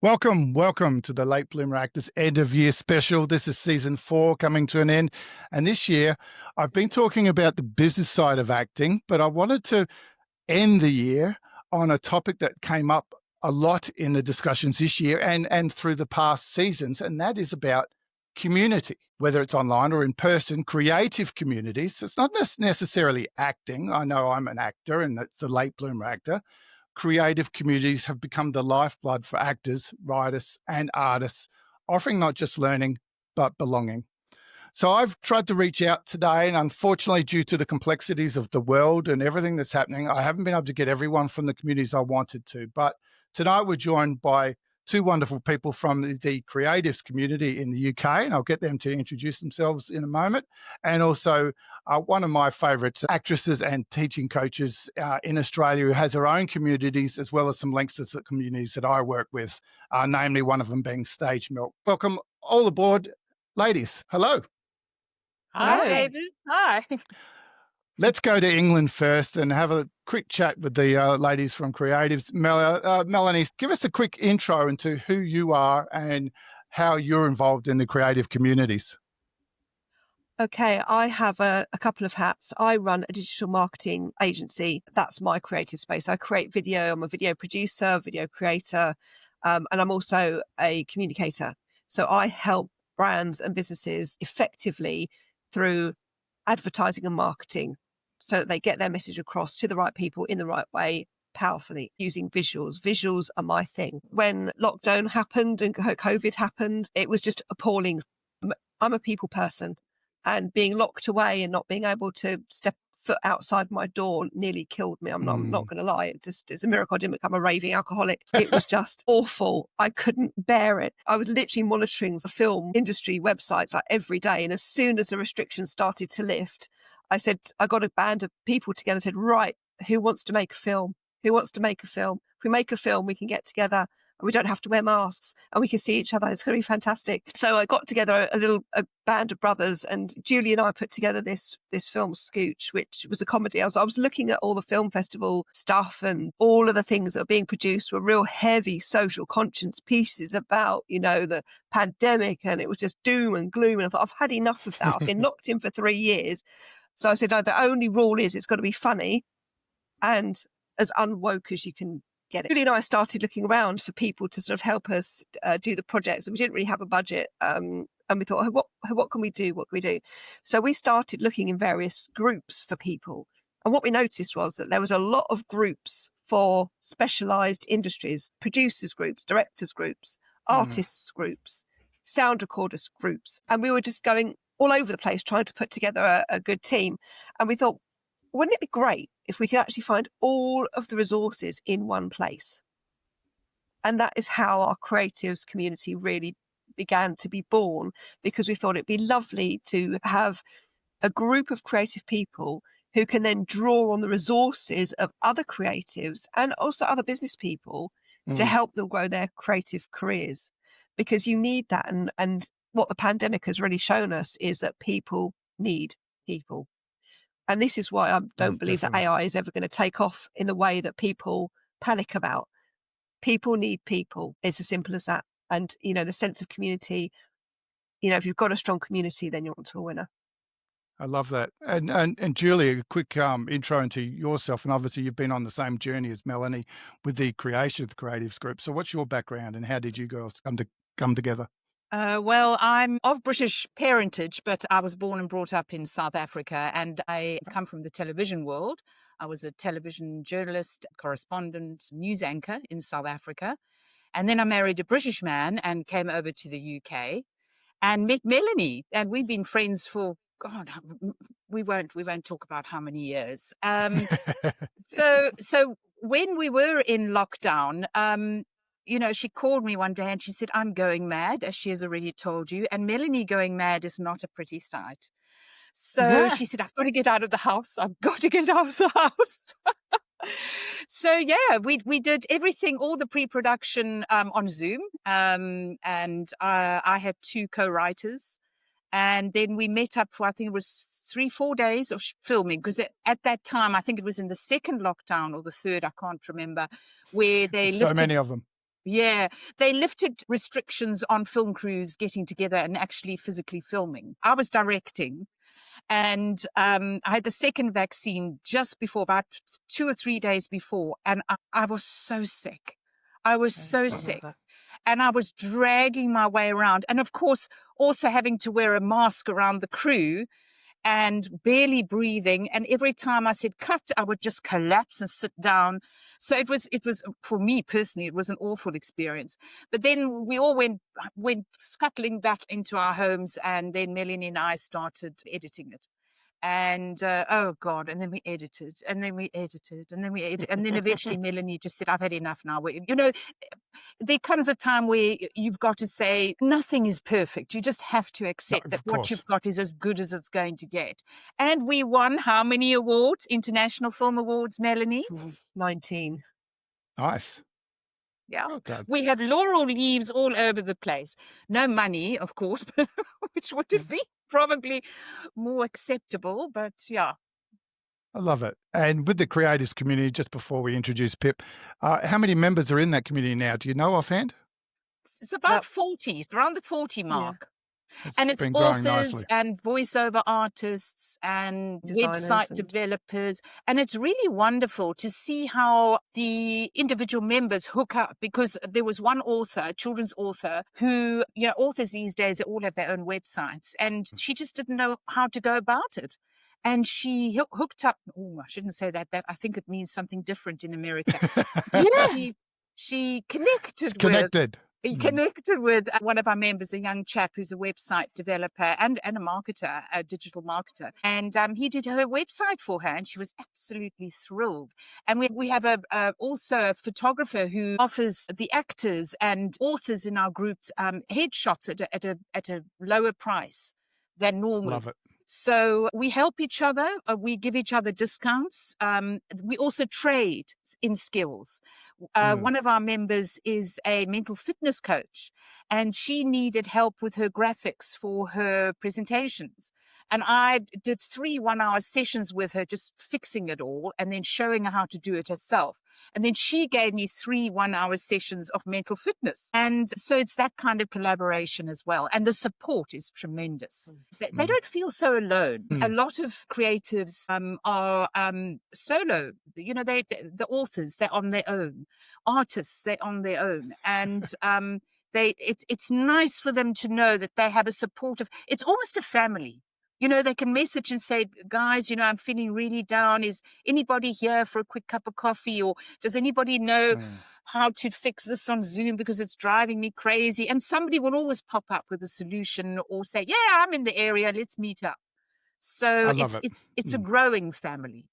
Welcome to the Late Bloomer Actors End of Year Special. This is season 4 coming to an end. And this year, I've been talking about the business side of acting, but I wanted to end the year on a topic that came up a lot in the discussions this year and through the past seasons, and that is about community, whether it's online or in person, creative communities. It's not necessarily acting. I know I'm an actor and it's the late bloomer actor. Creative communities have become the lifeblood for actors, writers, and artists, offering not just learning, but belonging. So I've tried to reach out today, and unfortunately, due to the complexities of the world and everything that's happening, I haven't been able to get everyone from the communities I wanted to. But tonight we're joined by two wonderful people from the creatives community in the UK, and I'll get them to introduce themselves in a moment. And also one of my favourite actresses and teaching coaches in Australia who has her own communities, as well as some links to the communities that I work with, namely one of them being Stage Milk. Welcome all aboard, ladies. Hello. Hi, David. Hi. Let's go to England first and have a quick chat with the ladies from Creatives. Melanie, give us a quick intro into who you are and how you're involved in the creative communities. Okay, I have a couple of hats. I run a digital marketing agency. That's my creative space. I create video. I'm a video producer, video creator, and I'm also a communicator. So I help brands and businesses effectively through advertising and marketing so that they get their message across to the right people in the right way, powerfully, using visuals. Visuals are my thing. When lockdown happened and COVID happened, it was just appalling. I'm a people person, and being locked away and not being able to step foot outside my door nearly killed me. I'm not going to lie. It's a miracle I didn't become a raving alcoholic. It was just awful. I couldn't bear it. I was literally monitoring the film industry websites like every day. And as soon as the restrictions started to lift, I got a band of people together and said, right, who wants to make a film? Who wants to make a film? If we make a film, we can get together and we don't have to wear masks and we can see each other. It's going to be fantastic. So I got together a band of brothers, and Julie and I put together this film Scooch, which was a comedy. I was looking at all the film festival stuff, and all of the things that were being produced were real heavy social conscience pieces about, the pandemic, and it was just doom and gloom. And I thought, I've had enough of that. I've been locked in for 3 years. So I said, no, the only rule is it's got to be funny and as unwoke as you can get it. Julie and I started looking around for people to sort of help us do the projects, and we didn't really have a budget. And we thought, what can we do? What can we do? So we started looking in various groups for people. And what we noticed was that there was a lot of groups for specialized industries, producers groups, directors groups, artists groups, sound recorders groups. And we were just going all over the place trying to put together a good team. And we thought, wouldn't it be great if we could actually find all of the resources in one place? And that is how our creatives community really began to be born, because we thought it'd be lovely to have a group of creative people who can then draw on the resources of other creatives and also other business people to help them grow their creative careers. Because you need that. And what the pandemic has really shown us is that people need people. And this is why I don't believe that AI is ever going to take off in the way that people panic about. People need people. It's as simple as that. And, the sense of community, if you've got a strong community, then you're onto a winner. I love that. And Julie, a quick intro into yourself. And obviously you've been on the same journey as Melanie with the creation of the Creatives Group. So what's your background and how did you girls come together? Well, I'm of British parentage, but I was born and brought up in South Africa, and I come from the television world. I was a television journalist, correspondent, news anchor in South Africa. And then I married a British man and came over to the UK and met Melanie. And we've been friends for, God, we won't talk about how many years. So when we were in lockdown, she called me one day and she said, I'm going mad, as she has already told you. And Melanie going mad is not a pretty sight. So she said, I've got to get out of the house. I've got to get out of the house. So, we did everything, all the pre-production on Zoom. And I had 2 co-writers. And then we met up for, I think it was 3-4 days of filming, because at that time, I think it was in the second lockdown or the third, I can't remember, where they so lifted. many of them. Yeah, they lifted restrictions on film crews getting together and actually physically filming. I was directing, and I had the second vaccine just before, about 2 or 3 days before, and I was so sick. I was so sick. And I was dragging my way around. And of course, also having to wear a mask around the crew and barely breathing. And every time I said cut, I would just collapse and sit down. So it was for me personally, it was an awful experience. But then we all went scuttling back into our homes, and then Melanie and I started editing it. And oh God, and then we edited, and then we edited, and then we edited, and then eventually Melanie just said, I've had enough now. You know, there comes a time where you've got to say nothing is perfect. You just have to accept that what you've got is as good as it's going to get. And we won how many awards? International Film Awards, Melanie? 19. Nice. Yeah. Well done. We have laurel leaves all over the place. No money, of course, which would have been probably more acceptable, but yeah. I love it. And with the creators community, just before we introduce Pip, how many members are in that community now? Do you know offhand? It's about 40, around the 40 mark. And it's been growing authors nicely. and voiceover artists and Designers website and- developers. And it's really wonderful to see how the individual members hook up, because there was one author, a children's author, who, you know, authors these days, they all have their own websites, and she just didn't know how to go about it. And she hooked up. Oh, I shouldn't say that. That I think it means something different in America. She connected with one of our members, a young chap who's a website developer and a marketer, a digital marketer. And he did her website for her, and she was absolutely thrilled. And we have also a photographer who offers the actors and authors in our group headshots at a lower price than normal. Love it. So we help each other. We give each other discounts. We also trade in skills. One of our members is a mental fitness coach, and she needed help with her graphics for her presentations. And I did 3 one-hour sessions with her, just fixing it all and then showing her how to do it herself. And then she gave me 3 one-hour sessions of mental fitness. And so it's that kind of collaboration as well. And the support is tremendous. They don't feel so alone. A lot of creatives are solo. You know, the authors, they're on their own. Artists, they're on their own. And it's nice for them to know that they have a supportive, it's almost a family. You know, they can message and say, guys, you know, I'm feeling really down. Is anybody here for a quick cup of coffee? Or does anybody know how to fix this on Zoom because it's driving me crazy? And somebody will always pop up with a solution or say, yeah, I'm in the area. Let's meet up. So it's a growing family.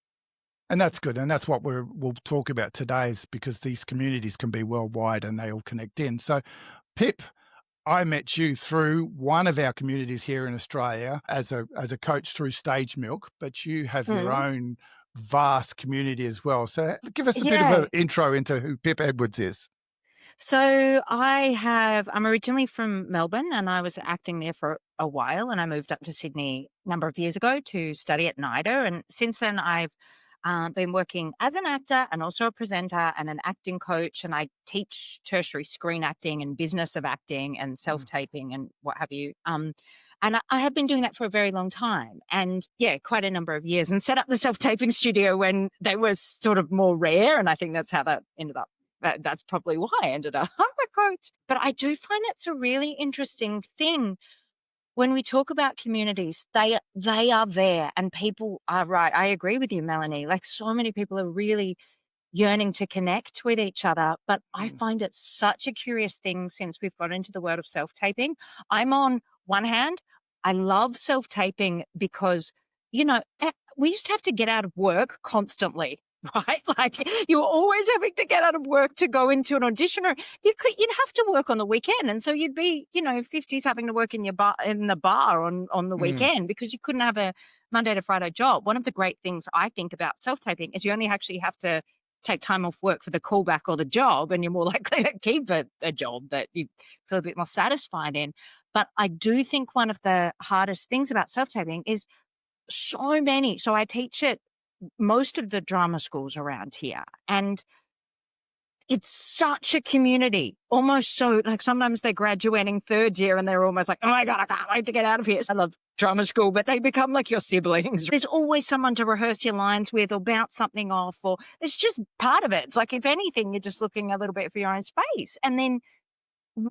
And that's good. And that's what we'll talk about today, is because these communities can be worldwide and they all connect in. So, Pip, I met you through one of our communities here in Australia as a coach through Stage Milk, but you have your own vast community as well. So give us a bit of an intro into who Pip Edwards is. So I'm originally from Melbourne, and I was acting there for a while, and I moved up to Sydney a number of years ago to study at NIDA. And since then I've been working as an actor and also a presenter and an acting coach, and I teach tertiary screen acting and business of acting and self-taping and what have you. And I have been doing that for a very long time, and quite a number of years, and set up the self-taping studio when they were sort of more rare. And I think that's how that ended up. That's probably why I ended up a coach. But I do find it's a really interesting thing. When we talk about communities, they are there, and people are right. I agree with you, Melanie. Like, so many people are really yearning to connect with each other. But I find it such a curious thing since we've got into the world of self-taping. I'm on one hand, I love self-taping because, you know, we used to have to get out of work constantly. Right? Like, you were always having to get out of work to go into an audition, or you'd have to work on the weekend. And so you'd be, 50s having to work in the bar on the weekend because you couldn't have a Monday to Friday job. One of the great things I think about self-taping is you only actually have to take time off work for the callback or the job, and you're more likely to keep a job that you feel a bit more satisfied in. But I do think one of the hardest things about self-taping is so I teach it most of the drama schools around here. And it's such a community, almost so like sometimes they're graduating third year and they're almost like, oh my God, I can't wait to get out of here. I love drama school, but they become like your siblings. There's always someone to rehearse your lines with or bounce something off, or it's just part of it. It's like, if anything, you're just looking a little bit for your own space. And then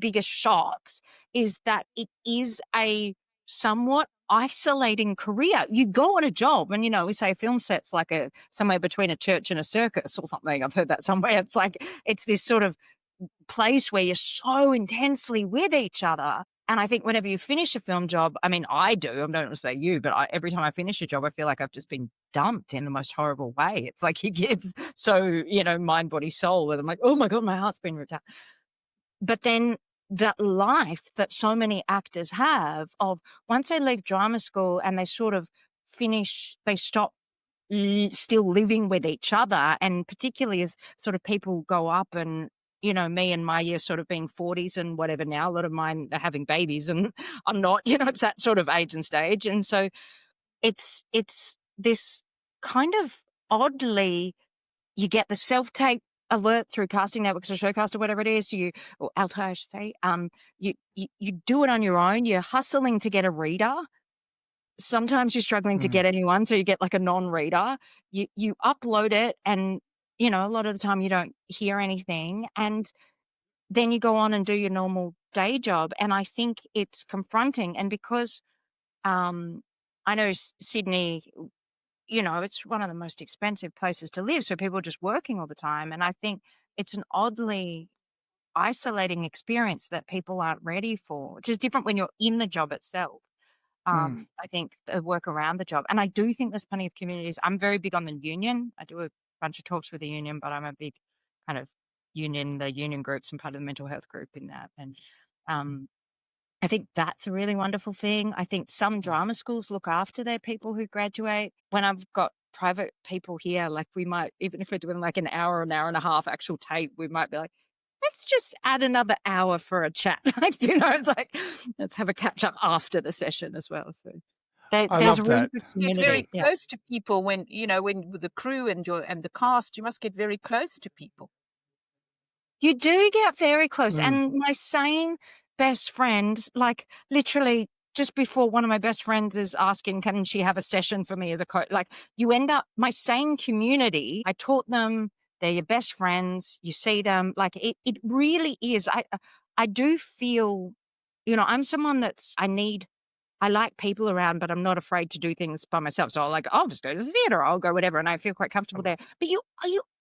biggest shocks is that it is a somewhat isolating career. You go on a job and, we say a film set's like somewhere between a church and a circus or something. I've heard that somewhere. It's like, it's this sort of place where you're so intensely with each other. And I think whenever you finish a film job, I mean, I do, I don't want to say you, but every time I finish a job, I feel like I've just been dumped in the most horrible way. It's like he gets so, mind, body, soul, and I'm like, oh my God, my heart's been ripped out. But then that life that so many actors have of once they leave drama school and they sort of finish, they stop still living with each other. And particularly as sort of people go up and, me and my year sort of being 40s and whatever now, a lot of mine are having babies and I'm not, it's that sort of age and stage. And so it's this kind of oddly, you get the self-tape alert through casting networks or Showcast or whatever it is, or Alto, I should say. You do it on your own. You're hustling to get a reader. Sometimes you're struggling to get anyone, so you get like a non-reader. You upload it, and a lot of the time you don't hear anything, and then you go on and do your normal day job. And I think it's confronting, and because I know Sydney, it's one of the most expensive places to live. So people are just working all the time. And I think it's an oddly isolating experience that people aren't ready for, which is different when you're in the job itself. I think the work around the job. And I do think there's plenty of communities. I'm very big on the union. I do a bunch of talks with the union, but I'm a big kind of the union groups and part of the mental health group in that. And I think that's a really wonderful thing. I think some drama schools look after their people who graduate. When I've got private people here, like we might, even if we're doing like an hour and a half actual tape, we might be like, let's just add another hour for a chat. Like, it's like, let's have a catch up after the session as well. So I there's love room that. for Get community. very close to people when with the crew and the cast, you must get very close to people. You do get very close. And my same best friend, like literally just before, one of my best friends is asking, can she have a session for me as a coach? Like, you end up, my same community, I taught them, they're your best friends, you see them, like it really is. I do feel, I'm someone I like people around, but I'm not afraid to do things by myself. So I'll just go to the theater, I'll go whatever, and I feel quite comfortable there. But you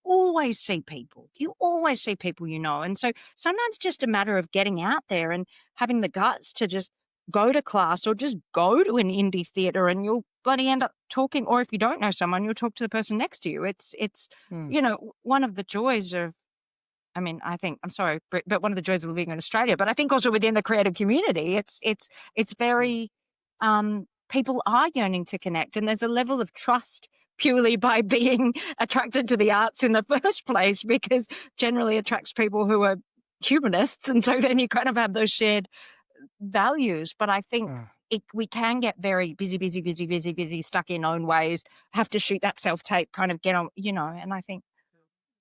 always see people. You always see people, and so sometimes it's just a matter of getting out there and having the guts to just go to class or just go to an indie theater, and you'll bloody end up talking. Or if you don't know someone, you'll talk to the person next to you. It's one of the joys of. I mean, I think, I'm sorry, but one of the joys of living in Australia, but I think also within the creative community, it's very, people are yearning to connect, and there's a level of trust purely by being attracted to the arts in the first place, because generally attracts people who are humanists. And so then you kind of have those shared values. But I think we can get very busy, stuck in own ways, have to shoot that self-tape, kind of get on, and I think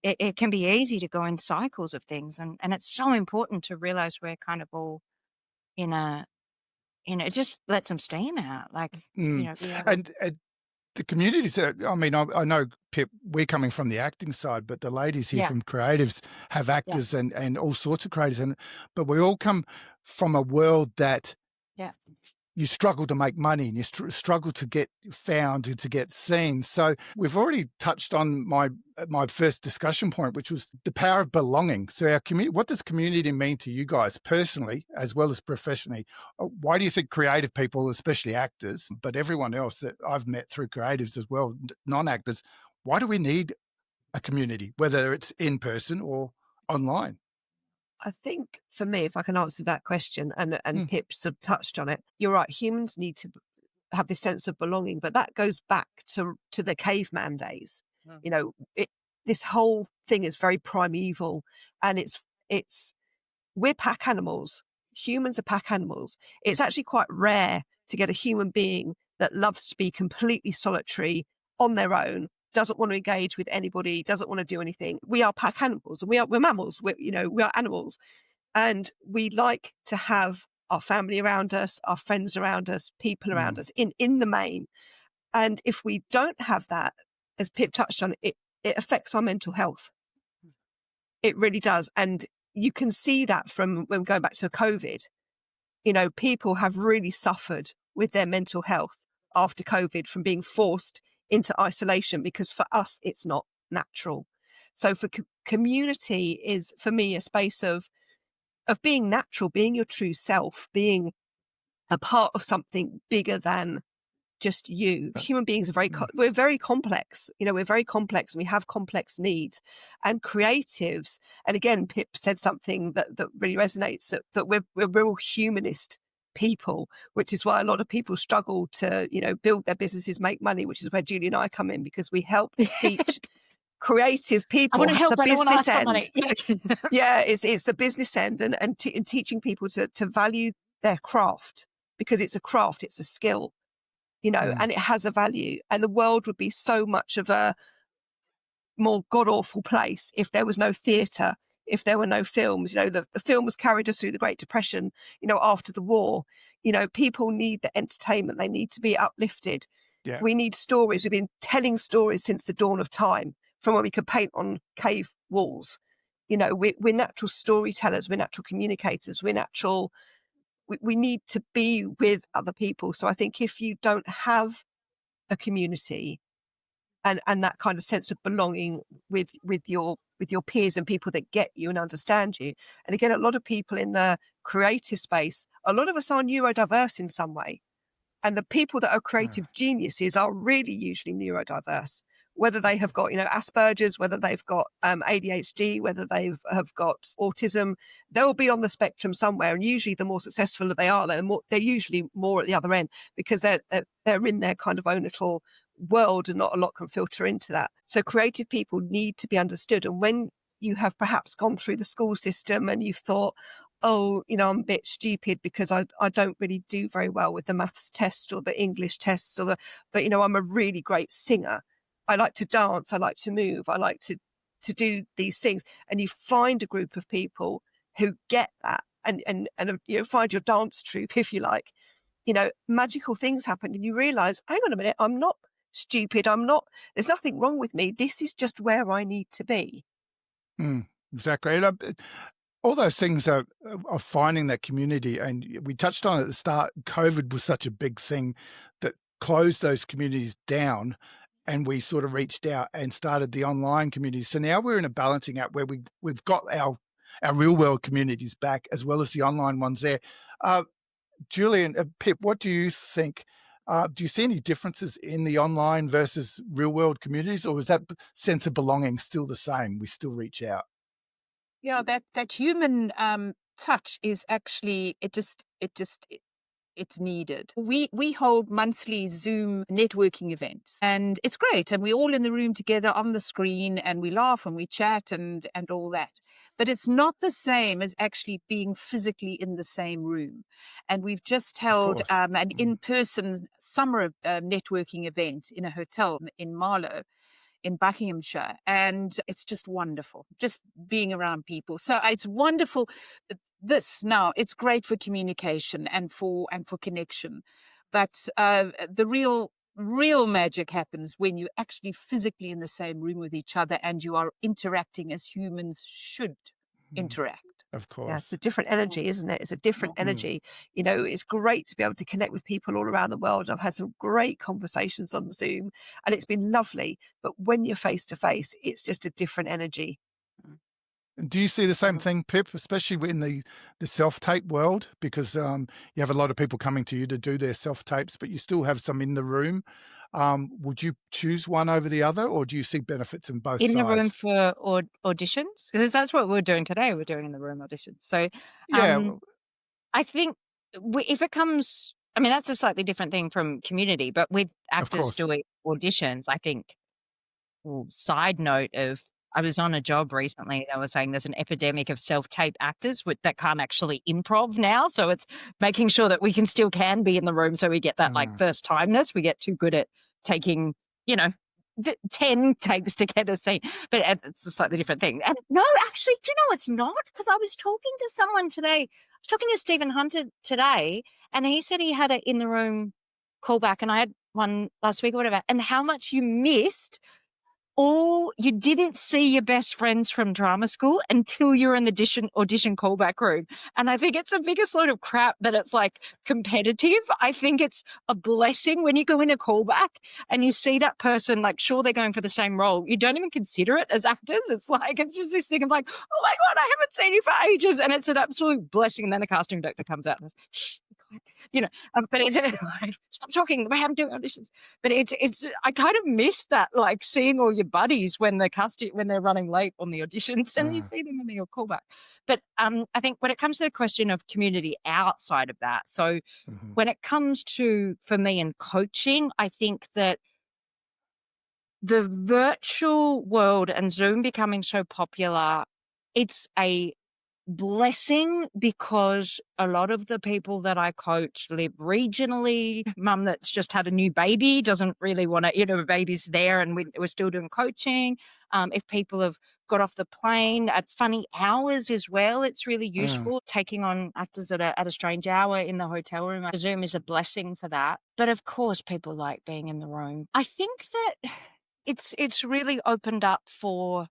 it can be easy to go in cycles of things. And it's so important to realize we're kind of all just let some steam out. Like, And the communities, I mean, I know, Pip, we're coming from the acting side, but the ladies here from creatives have actors and all sorts of creatives. But we all come from a world that you struggle to make money, and you struggle to get found and to get seen. So we've already touched on my first discussion point, which was the power of belonging. So our community, what does community mean to you guys personally, as well as professionally? Why do you think creative people, especially actors, but everyone else that I've met through creatives as well, non-actors, why do we need a community, whether it's in person or online? I think for me, if I can answer that question, and Pip sort of touched on it, you're right. Humans need to have this sense of belonging, but that goes back to the caveman days. This whole thing is very primeval, and we're pack animals. Humans are pack animals. It's actually quite rare to get a human being that loves to be completely solitary on their own doesn't want to engage with anybody, doesn't want to do anything. We are pack animals, and we're mammals. We are animals, and we like to have our family around us, our friends around us, people around us in the main. And if we don't have that, as Pip touched on, it affects our mental health. It really does. And you can see that from when going back to COVID. People have really suffered with their mental health after COVID from being forced into isolation, because for us, it's not natural. So for community is, for me, a space of being natural, being your true self, being a part of something bigger than just you. Human beings are we're very complex. We're very complex, and we have complex needs. And creatives, and again, Pip said something that really resonates, that we're all humanist people, which is why a lot of people struggle to, build their businesses, make money, which is where Julie and I come in, because we help teach creative people I want to help, the I don't want to business ask for end. money. Yeah, it's the business end, and teaching people to value their craft, because it's a craft, it's a skill. And it has a value. And the world would be so much of a more god-awful place if there was no theatre, if there were no films. The films carried us through the Great Depression, after the war. People need the entertainment. They need to be uplifted. Yeah. We need stories. We've been telling stories since the dawn of time, from when we could paint on cave walls. We're natural storytellers. We're natural communicators. We're natural... We need to be with other people. So I think if you don't have a community and that kind of sense of belonging with your peers and people that get you and understand you, and again, a lot of people in the creative space, a lot of us are neurodiverse in some way. And the people that are creative geniuses are really usually neurodiverse, whether they have got, Asperger's, whether they've got ADHD, whether have got autism. They'll be on the spectrum somewhere. And usually the more successful they are, they're usually more at the other end, because they're in their kind of own little world, and not a lot can filter into that. So creative people need to be understood. And when you have perhaps gone through the school system and you've thought, oh, I'm a bit stupid because I don't really do very well with the maths test or the English tests, but I'm a really great singer. I like to dance. I like to move. I like to do these things. And you find a group of people who get that, and find your dance troupe, if you like. Magical things happen, and you realize, hang on a minute, I'm not stupid. There's nothing wrong with me. This is just where I need to be. Exactly. And all those things are finding that community. And we touched on at the start, COVID was such a big thing that closed those communities down, and we sort of reached out and started the online community. So now we're in a balancing act where we've got our real world communities back, as well as the online ones there. Julie and Pip, what do you think? Do you see any differences in the online versus real world communities, or is that sense of belonging still the same? We still reach out. Yeah, that human touch is actually it's needed. We hold monthly Zoom networking events, and it's great. And we're all in the room together on the screen, and we laugh and we chat and all that. But it's not the same as actually being physically in the same room. And we've just held an in-person summer networking event in a hotel in Marlow, in Buckinghamshire, and it's just wonderful, just being around people. So it's wonderful. It's great for communication and for connection, but the real magic happens when you're actually physically in the same room with each other, and you are interacting as humans should interact. Of course. Yeah, it's a different energy, isn't it? It's a different energy. It's great to be able to connect with people all around the world. I've had some great conversations on Zoom, and it's been lovely. But when you're face to face, it's just a different energy. Do you see the same thing, Pip, especially in the self-tape world? Because you have a lot of people coming to you to do their self-tapes, but you still have some in the room. Would you choose one over the other, or do you see benefits in both sides? In the room for auditions? Because that's what we're doing today. We're doing in the room auditions. So I think if it comes, that's a slightly different thing from community, but with actors doing auditions, I think, side note of, I was on a job recently, they were saying there's an epidemic of self-tape actors that can't actually improv now. So it's making sure that we can be in the room, so we get that first timeness. We get too good at taking, 10 takes to get a scene, but it's a slightly different thing. And no, actually, do you know it's not? Because I was talking to someone today. I was talking to Stephen Hunter today, and he said he had an in the room callback, and I had one last week or whatever. And how much you missed. You didn't see your best friends from drama school until you're in the audition callback room. And I think it's the biggest load of crap that it's like competitive. I think it's a blessing when you go in a callback and you see that person, like, sure, they're going for the same role. You don't even consider it as actors. It's like, it's just this thing of like, oh my God, I haven't seen you for ages. And it's an absolute blessing. And then the casting director comes out and says, shh, be quiet. But it's stop talking. I haven't doing auditions. But it's I kind of miss that, like seeing all your buddies when they're running late on the auditions and you see them in your callback. But I think when it comes to the question of community outside of that, so when it comes to, for me, in coaching, I think that the virtual world and Zoom becoming so popular, it's a blessing because a lot of the people that I coach live regionally. Mum that's just had a new baby doesn't really want to, baby's there and we're still doing coaching. If people have got off the plane at funny hours as well, it's really useful. Taking on actors at a strange hour in the hotel room. Zoom is a blessing for that. But of course, people like being in the room. I think that it's really opened up for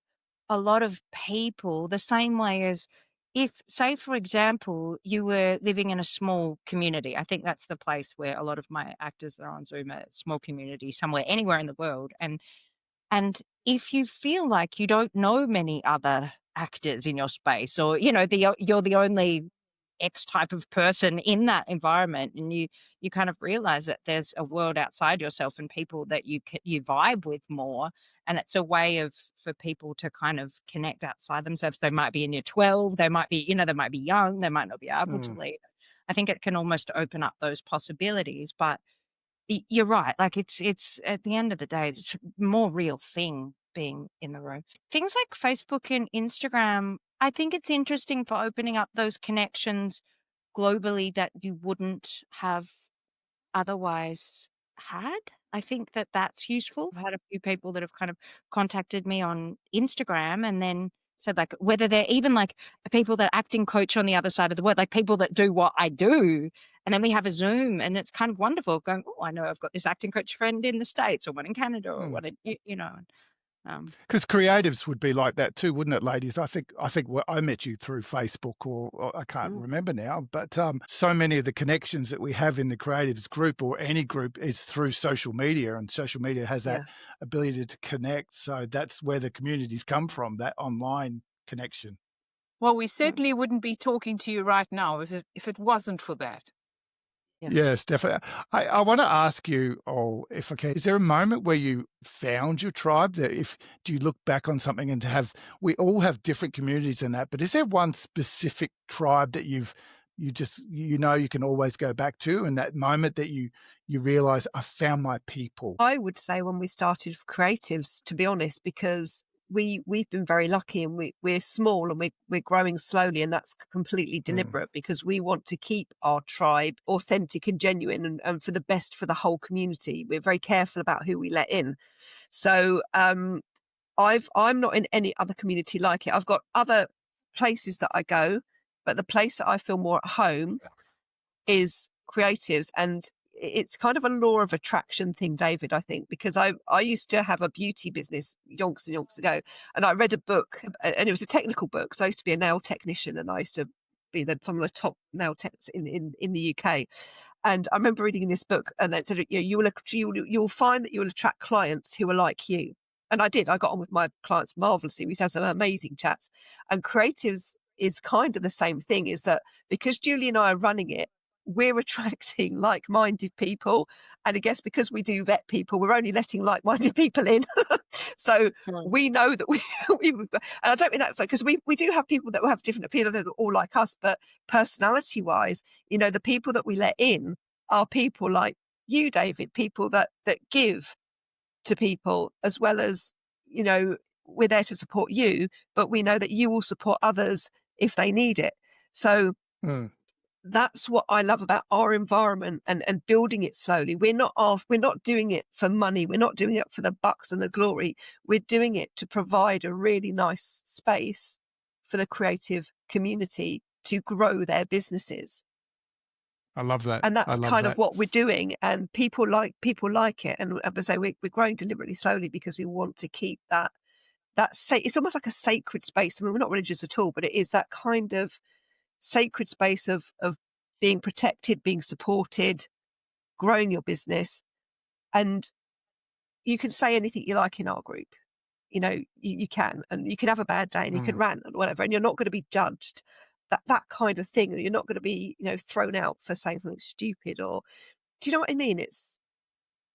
a lot of people the same way as if, say, for example, you were living in a small community. I think that's the place where a lot of my actors that are on Zoom are, a small community somewhere, anywhere in the world. And if you feel like you don't know many other actors in your space, or, you're the only X type of person in that environment, and you kind of realize that there's a world outside yourself and people that you vibe with more, and it's a way for people to kind of connect outside themselves. They might be in year 12, they might be, they might be young, they might not be able to lead. I think it can almost open up those possibilities, but you're right. Like it's at the end of the day, it's a more real thing being in the room. Things like Facebook and Instagram, I think it's interesting for opening up those connections globally that you wouldn't have otherwise had. I think that that's useful. I've had a few people that have kind of contacted me on Instagram and then said, like, whether they're even like people that acting coach on the other side of the world, like people that do what I do. And then we have a Zoom and it's kind of wonderful going, oh, I know I've got this acting coach friend in the States or one in Canada or one in, Because creatives would be like that too, wouldn't it, ladies? I think I met you through Facebook, or I can't remember now, but so many of the connections that we have in the creatives group or any group is through social media, and social media has that ability to connect. So that's where the communities come from, that online connection. Well, we certainly wouldn't be talking to you right now if it wasn't for that. Yes, definitely. I want to ask you all, if I can, is there a moment where you found your tribe? Do you look back on something and we all have different communities in that, but is there one specific tribe that you can always go back to, and that moment that you realize, I found my people? I would say when we started for creatives, to be honest, because we've been very lucky and we're small and we're growing slowly, and that's completely deliberate because we want to keep our tribe authentic and genuine and for the best for the whole community. We're very careful about who we let in. So I'm not in any other community like it. I've got other places that I go, but the place that I feel more at home is creatives. And it's kind of a law of attraction thing, David, I think, because I used to have a beauty business yonks and yonks ago, and I read a book, and it was a technical book. So I used to be a nail technician, and I used to be some of the top nail techs in the UK. And I remember reading in this book, and it said, you'll find that you will attract clients who are like you. And I did. I got on with my clients marvelously. We used to have some amazing chats. And creatives is kind of the same thing, is that because Julie and I are running it, we're attracting like-minded people. And I guess because we do vet people, we're only letting like-minded people in. So we know that and I don't mean that because we do have people that will have different opinions, that are all like us, but personality-wise, the people that we let in are people like you, David, people that give to people, as well as, we're there to support you, but we know that you will support others if they need it. So that's what I love about our environment and building it slowly. We're not doing it for money. We're not doing it for the bucks and the glory. We're doing it to provide a really nice space for the creative community to grow their businesses. I love that. And I that's love kind of that. what we're doing. And people like it. And as I say, we're growing deliberately slowly because we want to keep it's almost like a sacred space. I mean, we're not religious at all, but it is that kind of sacred space of being protected, being supported, growing your business. And you can say anything you like in our group. You know, you can, and you can have a bad day and you can rant and whatever, and you're not going to be judged. That kind of thing. You're not going to be, thrown out for saying something stupid, or do you know what I mean? It's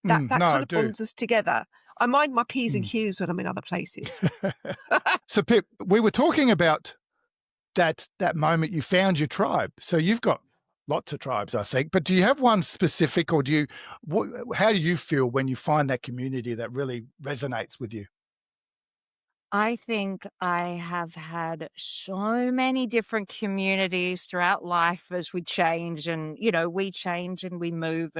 that No, kind I of do. bonds us together. I mind my P's and Q's when I'm in other places. So, Pip, we were talking about that moment you found your tribe. So you've got lots of tribes, I think, but do you have one specific, or how do you feel when you find that community that really resonates with you? I think I have had so many different communities throughout life as we change and, we change and we move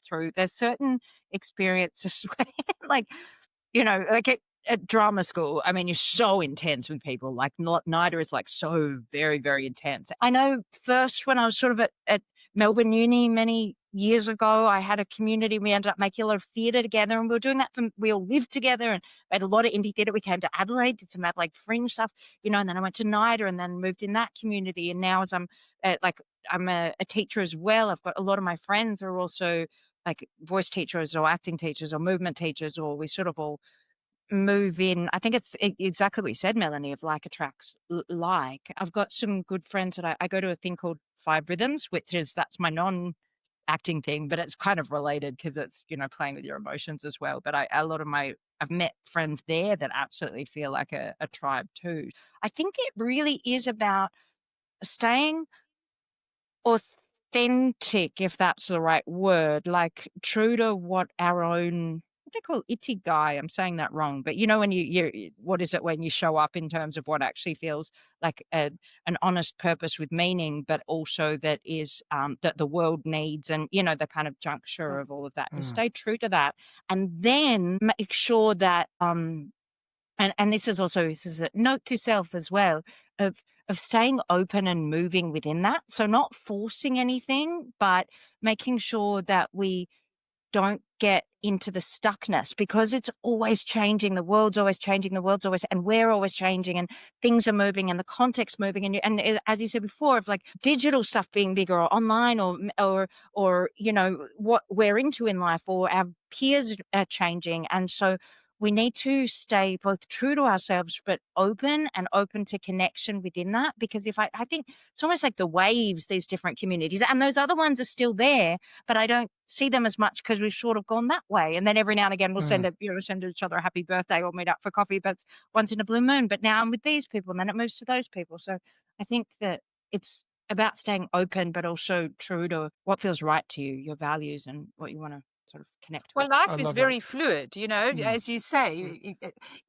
through. There's certain experiences where, like, like at drama school, I mean, you're so intense with people. Like, NIDA is like so very, very intense. I know first when I was sort of at Melbourne Uni many years ago, I had a community. We ended up making a lot of theatre together, and we were doing that. We all lived together and made a lot of indie theatre. We came to Adelaide, did some Adelaide Fringe stuff, and then I went to NIDA and then moved in that community. And now, as I'm a teacher as well, I've got a lot of my friends are also like voice teachers or acting teachers or movement teachers, or we sort of all move in. I think it's exactly what you said, Melanie, of like attracts like. I've got some good friends that I go to a thing called Five Rhythms, that's my non-acting thing, but it's kind of related because it's, playing with your emotions as well. But I've met friends there that absolutely feel like a tribe too. I think it really is about staying authentic, if that's the right word, like true to what our own, what they call ikigai. I'm saying that wrong, but when what is it when you show up in terms of what actually feels like an honest purpose with meaning, but also that is that the world needs, and the kind of juncture of all of that. You stay true to that, and then make sure that and this is a note to self as well of staying open and moving within that. So not forcing anything, but making sure that we don't get into the stuckness, because it's always changing. The world's always changing. And we're always changing, and things are moving, and the context's moving. And as you said before, of like digital stuff being bigger, or online, or what we're into in life, or our peers are changing. And so we need to stay both true to ourselves, but open to connection within that. Because I think it's almost like the waves, these different communities, and those other ones are still there, but I don't see them as much because we've sort of gone that way. And then every now and again we'll send each other a happy birthday or meet up for coffee, but it's once in a blue moon. But now I'm with these people, and then it moves to those people. So I think that it's about staying open, but also true to what feels right to you, your values, and what you want to sort of connect Well, with. life is very fluid, as you say.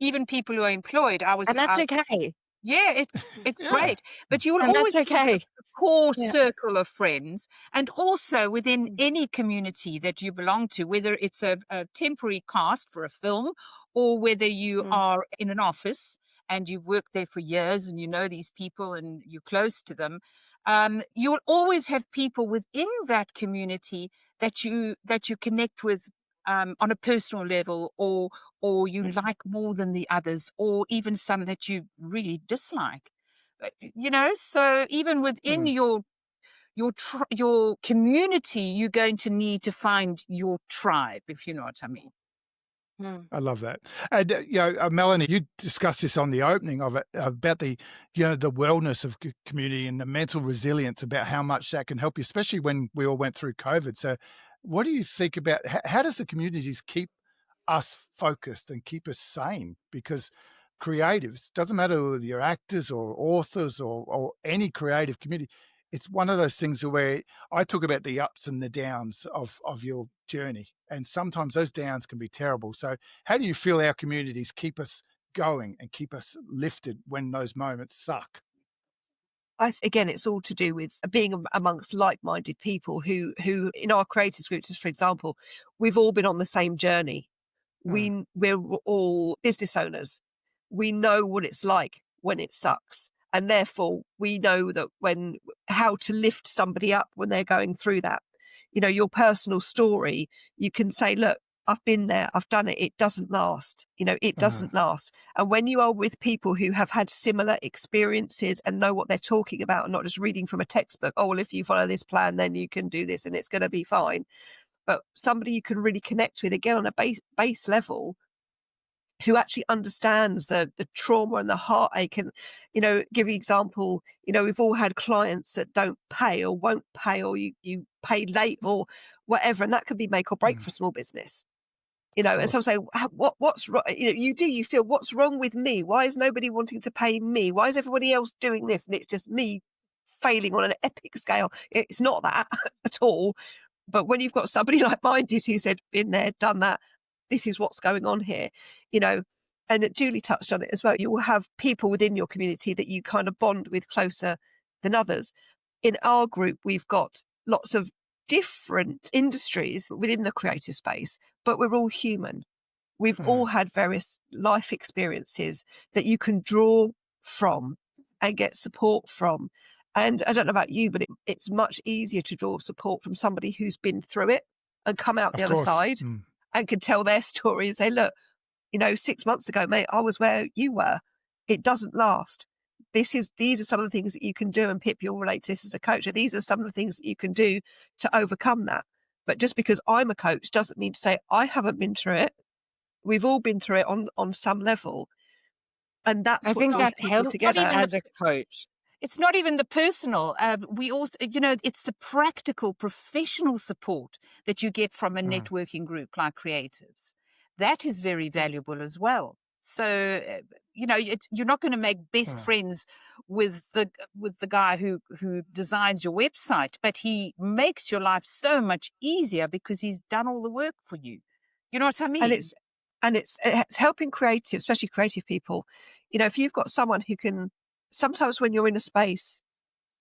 Even people who are employed, And that's okay. yeah, it's great. But you will And always that's have okay. a core Yeah. circle of friends, and also within any community that you belong to, whether it's a temporary cast for a film, or whether you are in an office and you've worked there for years and you know these people and you're close to them. You will always have people within that community that you connect with on a personal level, or you like more than the others, or even some that you really dislike. So even within your community, you're going to need to find your tribe, if you know what I mean. I love that. And, Melanie, you discussed this on the opening of it about the wellness of community and the mental resilience, about how much that can help you, especially when we all went through COVID. So what do you think about how does the communities keep us focused and keep us sane? Because creatives, doesn't matter whether you're actors or authors or any creative community, it's one of those things where I talk about the ups and the downs of your journey. And sometimes those downs can be terrible. So how do you feel our communities keep us going and keep us lifted when those moments suck? again, it's all to do with being amongst like-minded people who in our creators groups, for example, we've all been on the same journey. We're all business owners. We know what it's like when it sucks. And therefore we know that how to lift somebody up when they're going through that. Your personal story, you can say, look, I've been there, I've done it. It doesn't last. It doesn't last. And when you are with people who have had similar experiences and know what they're talking about and not just reading from a textbook, oh, well, if you follow this plan, then you can do this and it's going to be fine. But somebody you can really connect with, again, on a base level, who actually understands the trauma and the heartache. And, give you example, we've all had clients that don't pay or won't pay, or you pay late or whatever. And that could be make or break for a small business. And some say, what's wrong? You feel, what's wrong with me? Why is nobody wanting to pay me? Why is everybody else doing this? And it's just me failing on an epic scale. It's not that at all. But when you've got somebody like-minded who said, been there, done that, this is what's going on here, and Julie touched on it as well. You will have people within your community that you kind of bond with closer than others. In our group, we've got lots of different industries within the creative space, but we're all human. We've all had various life experiences that you can draw from and get support from. And I don't know about you, but it's much easier to draw support from somebody who's been through it and come out the other side and can tell their story and say, look, 6 months ago, mate, I was where you were. It doesn't last. These are some of the things that you can do. And Pip, you'll relate to this as a coach. These are some of the things that you can do to overcome that. But just because I'm a coach doesn't mean to say I haven't been through it. We've all been through it on some level. And that's I what think draws that people helps together. as a coach. It's not even the personal. We also, it's the practical, professional support that you get from a networking group like Creatives. That is very valuable as well. So, you're not going to make best friends with the guy who designs your website, but he makes your life so much easier because he's done all the work for you. You know what I mean? And it's helping creative, especially creative people. If you've got someone who can, sometimes when you're in a space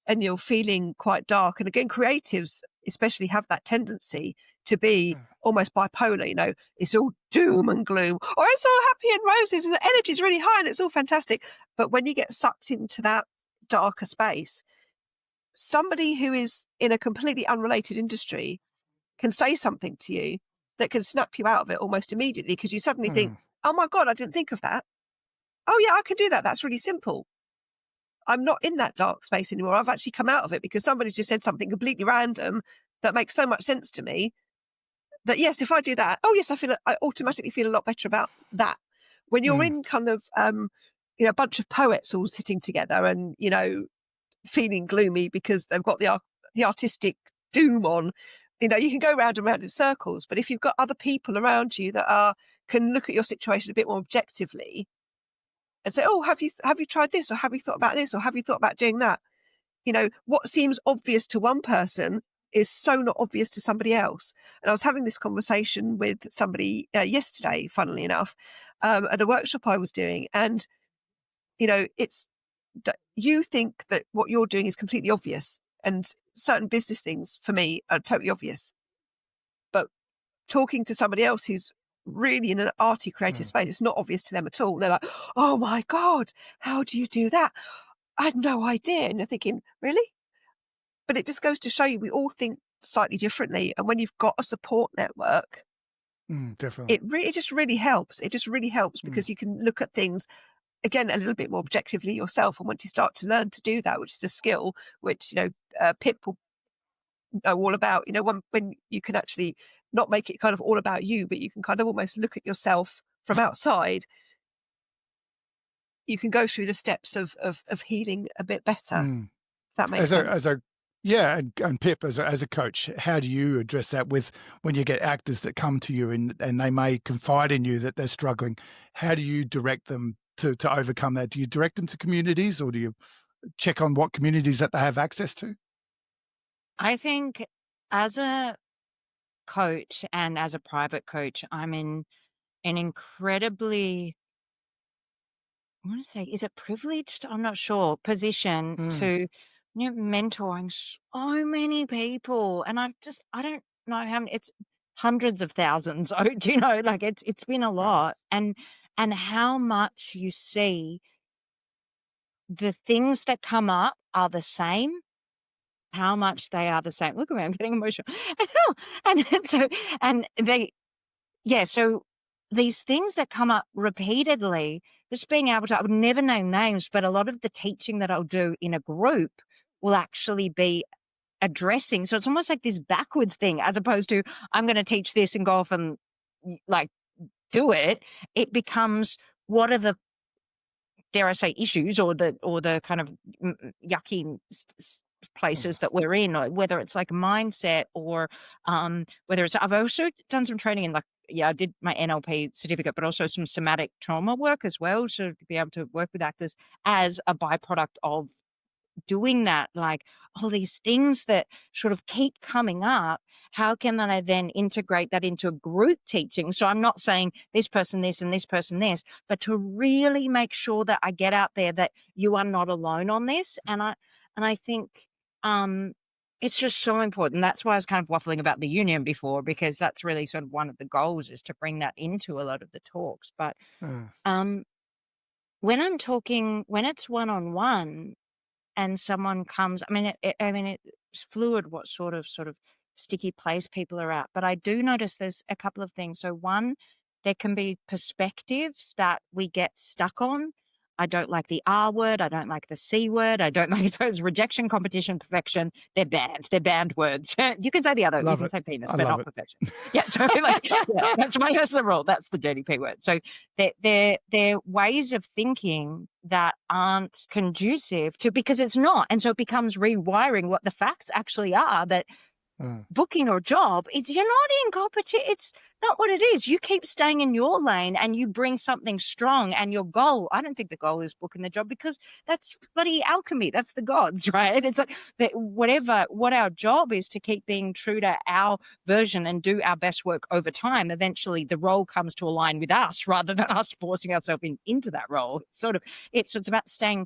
and you're feeling quite dark, and again, creatives especially have that tendency to be almost bipolar, it's all doom and gloom, or it's all happy and roses and the energy's really high and it's all fantastic. But when you get sucked into that darker space, somebody who is in a completely unrelated industry can say something to you that can snap you out of it almost immediately, because you suddenly think, oh my God, I didn't think of that. Oh yeah, I can do that. That's really simple. I'm not in that dark space anymore. I've actually come out of it because somebody's just said something completely random that makes so much sense to me that, yes, if I do that, oh yes, I automatically feel a lot better about that. When you're in kind of, a bunch of poets all sitting together and, feeling gloomy because they've got the artistic doom on, you can go round and round in circles. But if you've got other people around you that can look at your situation a bit more objectively and say, oh, have you tried this? Or have you thought about this? Or have you thought about doing that? What seems obvious to one person is so not obvious to somebody else. And I was having this conversation with somebody yesterday, funnily enough, at a workshop I was doing. And, you think that what you're doing is completely obvious. And certain business things for me are totally obvious. But talking to somebody else who's really in an arty creative space, it's not obvious to them at all. They're like, oh my God, how do you do that? I had no idea. And you're thinking, really? But it just goes to show you we all think slightly differently. And when you've got a support network, definitely, it just really helps. It just really helps because you can look at things, again, a little bit more objectively yourself. And once you start to learn to do that, which is a skill, which, Pip will know all about, when you can actually not make it kind of all about you, but you can kind of almost look at yourself from outside, you can go through the steps of healing a bit better. If that makes sense. And Pip, as a coach, how do you address that with when you get actors that come to you and they may confide in you that they're struggling? How do you direct them to overcome that? Do you direct them to communities, or do you check on what communities that they have access to? I think as a coach and as a private coach, I'm in an incredibly want to say, is it privileged? I'm not sure. Position Mm. to, mentoring so many people, and I don't know how many. It's hundreds of thousands. Oh, do you know? Like it's been a Wow. lot, and how much you see the things that come up are the same. How much they are the same. Look at me, I'm getting emotional. and so, and they, yeah. So these things that come up repeatedly, just being able to, I would never name names, but a lot of the teaching that I'll do in a group will actually be addressing. So it's almost like this backwards thing, as opposed to I'm going to teach this and go off and like do it. It becomes, what are the, dare I say, issues or the kind of yucky places that we're in, or whether it's like mindset or whether it's, I've also done some training in, like, I did my NLP certificate, but also some somatic trauma work as well, to be able to work with actors as a byproduct of doing that. Like, all these things that sort of keep coming up, how can I then integrate that into a group teaching? So I'm not saying this person this and this person this, but to really make sure that I get out there that you are not alone on this. And I think it's just so important. That's why I was kind of waffling about the union before, because that's really sort of one of the goals, is to bring that into a lot of the talks. But Mm. when I'm talking, when it's one-on-one, and someone comes, I mean, it's fluid what sort of sticky place people are at. But I do notice there's a couple of things. So one, there can be perspectives that we get stuck on. I don't like the R word. I don't like the C word. I don't like, so it's rejection, competition, perfection. They're banned. They're banned words. You can say the other. You Love can it. say penis, I but love not it. perfection. Yeah. So like, yeah, that's the rule. That's the dirty P word. So they're ways of thinking that aren't conducive to, because it's not. And so it becomes rewiring what the facts actually are, that Mm. booking a job, you're not in competition. It's not what it is. You keep staying in your lane and you bring something strong, and your goal, I don't think the goal is booking the job, because that's bloody alchemy. That's the gods, right? It's like that, what our job is, to keep being true to our version and do our best work over time. Eventually the role comes to align with us, rather than us forcing ourselves into that role. It's about staying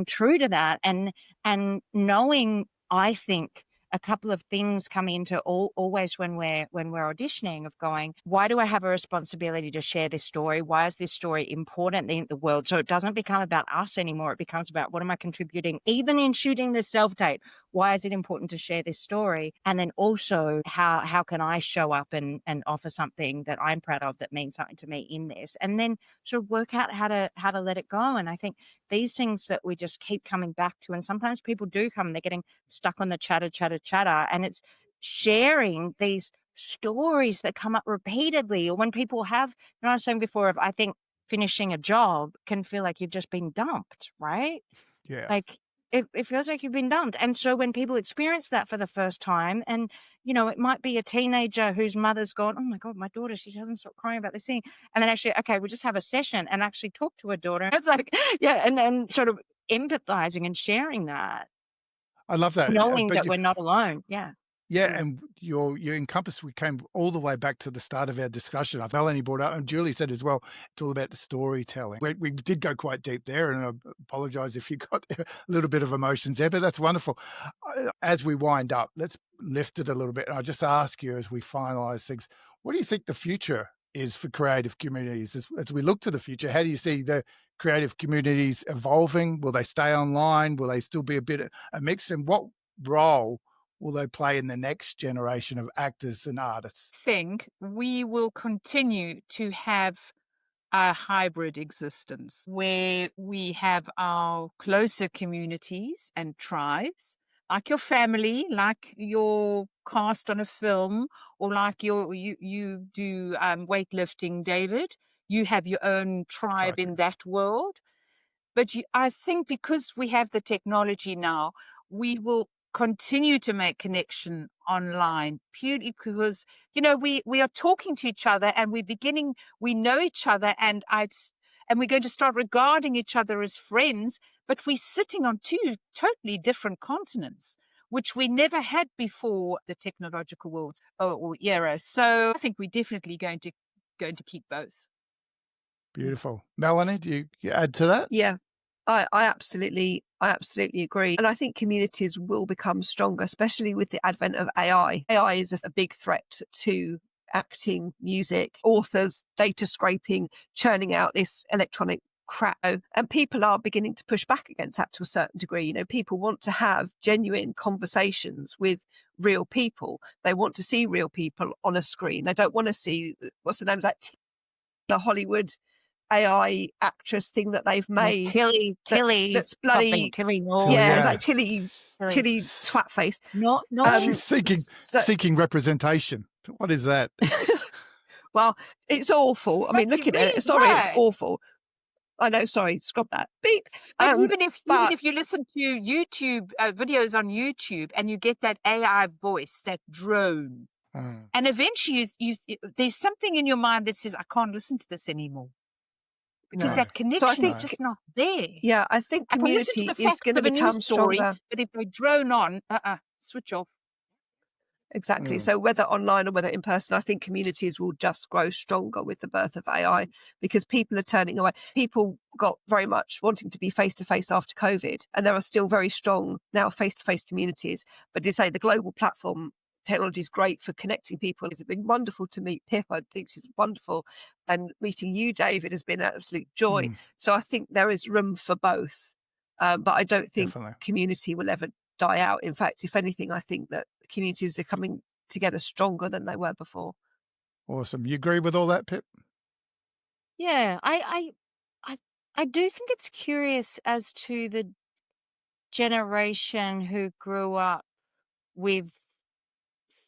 true to that, and knowing, I think, a couple of things come into always when we're auditioning, of going, why do I have a responsibility to share this story? Why is this story important in the world? So it doesn't become about us anymore. It becomes about, what am I contributing? Even in shooting this self-tape, why is it important to share this story? And then also, how can I show up and offer something that I'm proud of, that means something to me in this? And then sort of work out how to let it go. And I think these things that we just keep coming back to, and sometimes people do come, they're getting stuck on the chatter, and it's sharing these stories that come up repeatedly. Or when people have, I was saying before, I think finishing a job can feel like you've just been dumped, right? Yeah. Like it feels like you've been dumped. And so when people experience that for the first time, and it might be a teenager whose mother's gone, oh my God, my daughter, she hasn't stopped crying about this thing. And then actually, okay, we'll just have a session and actually talk to her daughter. It's like, yeah, and sort of empathizing and sharing that, I love that. knowing But that we're not alone. Yeah. yeah, Mm. and you encompass. We came all the way back to the start of our discussion. Melanie brought up, and Julie said as well, it's all about the storytelling. We did go quite deep there, and I apologize if you got a little bit of emotions there, but that's wonderful. As we wind up, let's lift it a little bit. And I'll just ask you, as we finalize things, what do you think the future is for creative communities? As we look to the future, how do you see the creative communities evolving? Will they stay online? Will they still be a bit of a mix? And what role will they play in the next generation of actors and artists? Think we will continue to have a hybrid existence where we have our closer communities and tribes, like your family, like your cast on a film, or like you do weightlifting, David. You have your own tribe in that world. But I think because we have the technology now, we will continue to make connection online purely because, we are talking to each other and we know each other, and we're going to start regarding each other as friends, but we're sitting on two totally different continents, which we never had before the technological world or era. So I think we're definitely going to keep both. Beautiful. Melanie, do you add to that? Yeah, I absolutely agree. And I think communities will become stronger, especially with the advent of AI. AI is a big threat to acting, music, authors, data scraping, churning out this electronic crap. And people are beginning to push back against that to a certain degree. You know, people want to have genuine conversations with real people. They want to see real people on a screen. They don't want to see, what's the name of that, the Hollywood AI actress thing that they've made. Tilly, That's bloody, something, Tilly Norwood. yeah, yeah. it's like Tilly twat face. Not She's seeking representation. What is that? Well, it's awful. I mean, But look it at it. really Sorry, it's worked. awful. I know. Sorry, scrub that. Beep. But even if you listen to YouTube videos on YouTube and you get that AI voice, that drone, and eventually there's something in your mind that says, I can't listen to this anymore. Because No. that connection think- is just not there. Yeah, I think I can listen community to the is facts going to of a become news story, stronger. but if they drone on, switch off. Exactly. So whether online or whether in person, I think communities will just grow stronger with the birth of AI because people are turning away. People got very much wanting to be face-to-face after COVID, and there are still very strong now face-to-face communities. But to say the global platform technology is great for connecting people. It's been wonderful to meet Pip. I think she's wonderful. And meeting you, David, has been an absolute joy. So I think there is room for both. But I don't think community will ever die out. In fact, if anything, I think that communities are coming together stronger than they were before. Awesome. You agree with all that, Pip? Yeah, I do think it's curious as to the generation who grew up with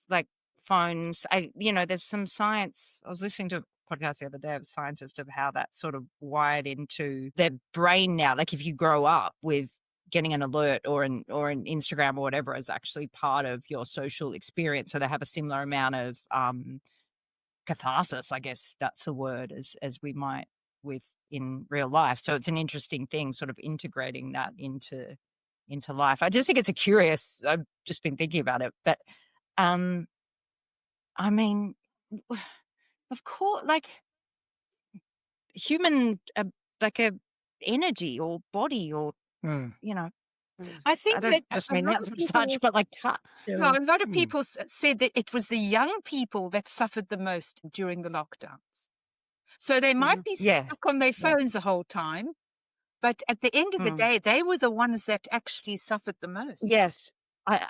like phones. There's some science. I was listening to a podcast the other day of a scientist of how that's sort of wired into their brain now. Like if you grow up with getting an alert or an Instagram or whatever is actually part of your social experience, so they have a similar amount of catharsis, I guess that's a word, as we might with in real life. So it's an interesting thing, sort of integrating that into life. I just think it's I've just been thinking about it, but I mean, of course, like human, like a energy or body or I think I don't just mean that touch, but like touch. No, a lot of people said that it was the young people that suffered the most during the lockdowns. So they might be stuck on their phones the whole time, but at the end of the day, they were the ones that actually suffered the most. Yes, I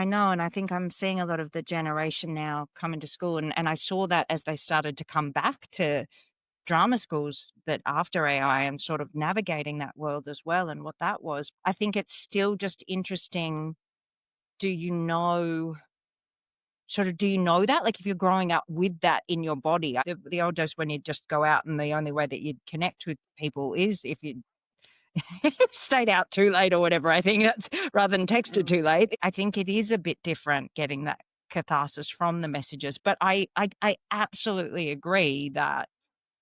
know, and I think I'm seeing a lot of the generation now coming to school, and I saw that as they started to come back to drama schools, that after AI and sort of navigating that world as well and what that was. I think it's still just interesting. Do you know that? Like if you're growing up with that in your body, the old days when you just go out and the only way that you'd connect with people is if you stayed out too late or whatever. I think that's rather than texted too late. I think it is a bit different getting that catharsis from the messages. But I absolutely agree that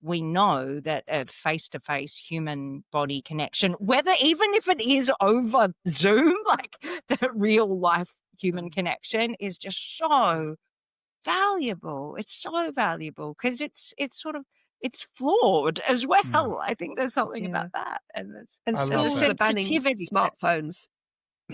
we know that a face-to-face human body connection, whether even if it is over Zoom, like the real life human connection is just so valuable. It's so valuable because it's flawed as well. I think there's something about that. And schools are banning smartphones.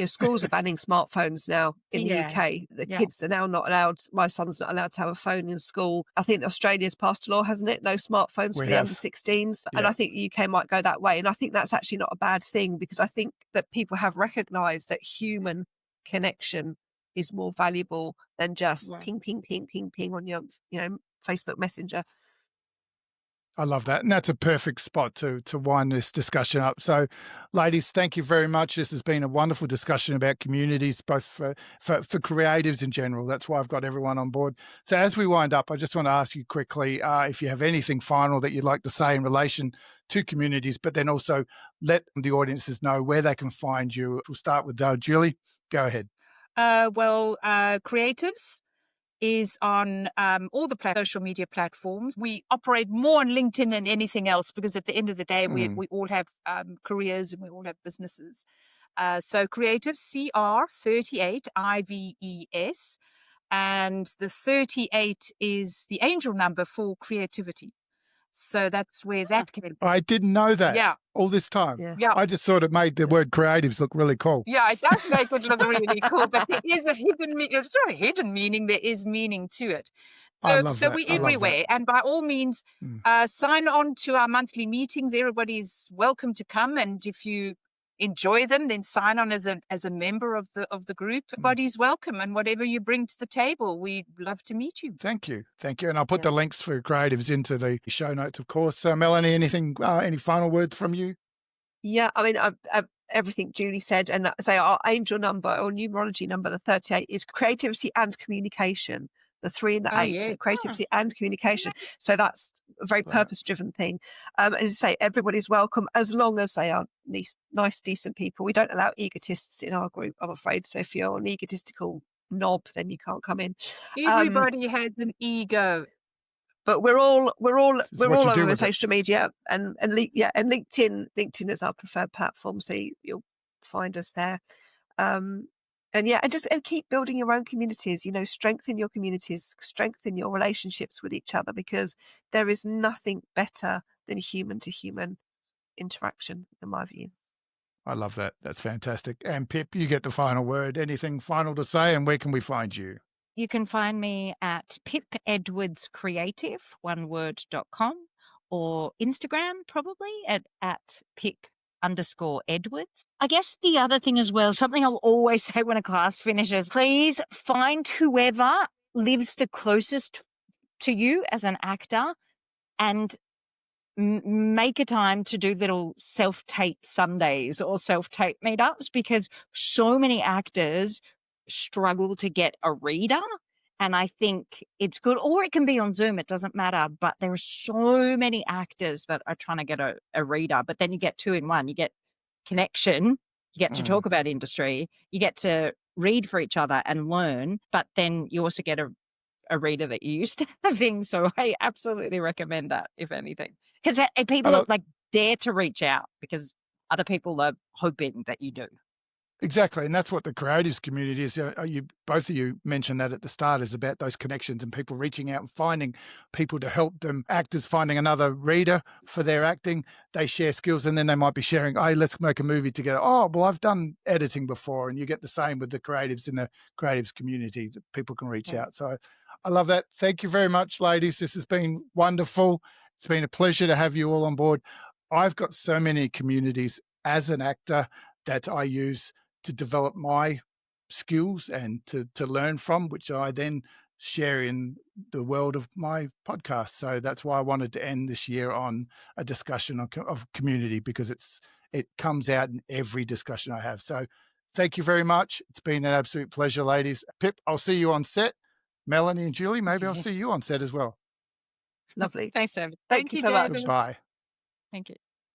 Schools are banning smartphones now in the UK. The kids are now not allowed. My son's not allowed to have a phone in school. I think Australia's passed a law, hasn't it? No smartphones for the under 16s. And I think the UK might go that way. And I think that's actually not a bad thing because I think that people have recognised that human connection is more valuable than just ping, ping, ping, ping, ping on your, Facebook Messenger. I love that. And that's a perfect spot to wind this discussion up. So, ladies, thank you very much. This has been a wonderful discussion about communities, both for creatives in general. That's why I've got everyone on board. So as we wind up, I just want to ask you quickly if you have anything final that you'd like to say in relation to communities, but then also let the audiences know where they can find you. We'll start with Julie. Go ahead. Creatives is on all the social media platforms. We operate more on LinkedIn than anything else because at the end of the day, we all have careers and we all have businesses. So Creatives, CR38 IVES, and the 38 is the angel number for creativity. So that's where that came from. I didn't know that Yeah, all this time. Yeah. yeah. I just thought it made the word creatives look really cool. Yeah, it does make it look really cool, but there is a hidden meaning. It's not a hidden meaning, there is meaning to it. I love So that. we're I love that. everywhere. And by all means, sign on to our monthly meetings. Everybody's welcome to come. And if you enjoy them, then sign on as a member of the group. Everybody's welcome. And whatever you bring to the table, we'd love to meet you. Thank you. Thank you. And I'll put the links for creatives into the show notes, of course. Melanie, any final words from you? Yeah, I mean, everything Julie said, and say our angel number or numerology number, the 38, is creativity and communication. The 3 and the 8, so creativity and communication. So that's a very purpose-driven thing. And as I say, everybody's welcome as long as they are nice, decent people. We don't allow egotists in our group, I'm afraid. So if you're an egotistical knob, then you can't come in. Everybody has an ego. But we're all over social media and LinkedIn. LinkedIn is our preferred platform, so you'll find us there. And keep building your own communities. Strengthen your communities, strengthen your relationships with each other, because there is nothing better than human to human interaction, in my view. I love that. That's fantastic. And Pip, you get the final word. Anything final to say, and where can we find you? You can find me at Pip Edwards Creative, oneword.com, or Instagram probably at Pip_Edwards. I guess the other thing as well, something I'll always say when a class finishes, please find whoever lives the closest to you as an actor and make a time to do little self-tape Sundays or self-tape meetups, because so many actors struggle to get a reader. And I think it's good, or it can be on Zoom, it doesn't matter. But there are so many actors that are trying to get a reader, but then you get 2 in 1. You get connection, you get to talk about industry, you get to read for each other and learn, but then you also get a reader that you used to having. So I absolutely recommend that, if anything. Because people dare to reach out because other people are hoping that you do. Exactly. And that's what the creatives community is. Both of you mentioned that at the start, is about those connections and people reaching out and finding people to help them. Actors finding another reader for their acting. They share skills, and then they might be sharing, hey, let's make a movie together. Oh, well, I've done editing before. And you get the same with the creatives in the creatives community. People can reach out. So I love that. Thank you very much, ladies. This has been wonderful. It's been a pleasure to have you all on board. I've got so many communities as an actor that I use to develop my skills and to learn from, which I then share in the world of my podcast. So that's why I wanted to end this year on a discussion of community, because it comes out in every discussion I have. So thank you very much. It's been an absolute pleasure, ladies. Pip, I'll see you on set. Melanie and Julie, maybe I'll see you on set as well. Lovely. Thanks, David. Thank you so much. Goodbye. Thank you.